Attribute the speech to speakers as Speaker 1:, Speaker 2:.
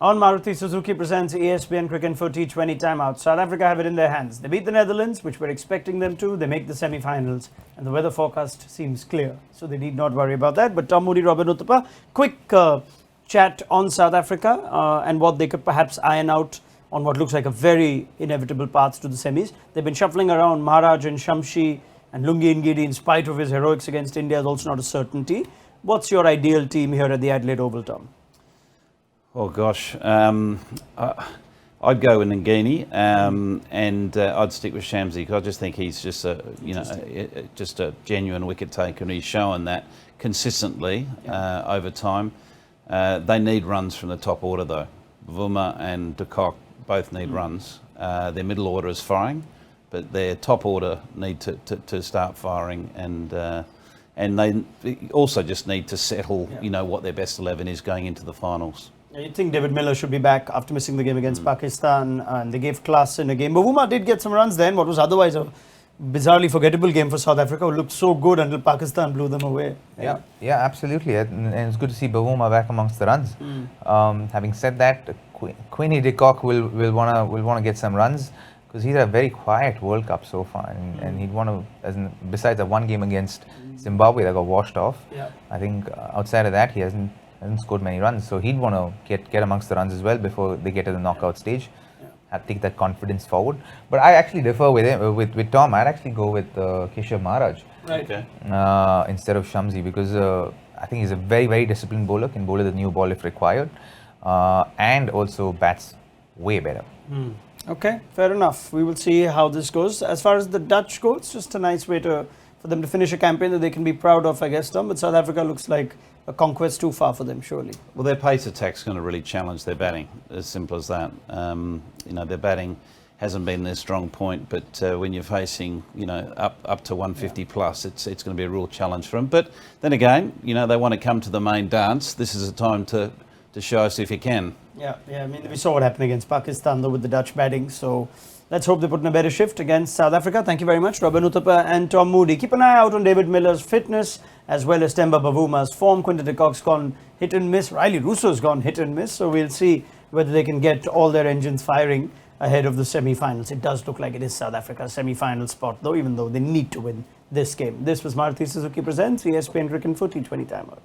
Speaker 1: On Maruti Suzuki presents ESPN Cricinfo T20 timeout. South Africa have it in their hands. They beat the Netherlands, which we're expecting them to. They make the semi-finals, and the weather forecast seems clear, so they need not worry about that. But Tom Moody Robin Uthappa, quick chat on South Africa and what they could perhaps iron out on what looks like a very inevitable path to the semis. They've been shuffling around Maharaj and Shamsi and Lungi Ngidi in spite of his heroics against India is also not a certainty. What's your ideal team here at the Adelaide Oval, Tom?
Speaker 2: Oh gosh, I'd go with Ngini and I'd stick with Shamsi because I just think he's just a genuine wicket taker, and he's shown that consistently over time. They need runs from the top order though. Vuma and De Kock both need runs. Their middle order is firing, but their top order need to start firing, and they also just need to settle, what their best 11 is going into the finals.
Speaker 1: You think David Miller should be back after missing the game against Pakistan, and they gave class in a game. But Vuma did get some runs then, what was otherwise a bizarrely forgettable game for South Africa, who looked so good until Pakistan blew them away.
Speaker 3: Yeah, absolutely. And it's good to see Bavuma back amongst the runs. Having said that, Quinny de Kock will want to get some runs because he's had a very quiet World Cup so far, and he'd want to, besides that one game against Zimbabwe that got washed off, I think outside of that he hasn't scored many runs, so he'd want to get amongst the runs as well before they get to the knockout stage. Have to take that confidence forward. But I actually differ with him, with Tom. I'd actually go with Keshav Maharaj instead of Shamsi, because I think he's a very, very disciplined bowler, can bowl at the new ball if required, and also bats way better.
Speaker 1: Okay, fair enough. We will see how this goes. As far as the Dutch go, it's just a nice way for them to finish a campaign that they can be proud of, I guess, Tom. But South Africa looks like a conquest too far for them, surely.
Speaker 2: Well, their pace attack's going to really challenge their batting, as simple as that. Their batting hasn't been their strong point, but when you're facing, up to 150 plus, it's going to be a real challenge for them. But then again, they want to come to the main dance. This is a time to show us if you can.
Speaker 1: Yeah. I mean, we saw what happened against Pakistan, though, with the Dutch batting. So let's hope they put in a better shift against South Africa. Thank you very much, Robin Uthappa and Tom Moody. Keep an eye out on David Miller's fitness, as well as Temba Bavuma's form. Quinton de Kock's gone hit and miss. Riley Russo's gone hit and miss. So we'll see whether they can get all their engines firing ahead of the semi-finals. It does look like it is South Africa's semi-final spot, though, even though they need to win this game. This was Maruti Suzuki Presents ESPN Cricinfo T20 timeout.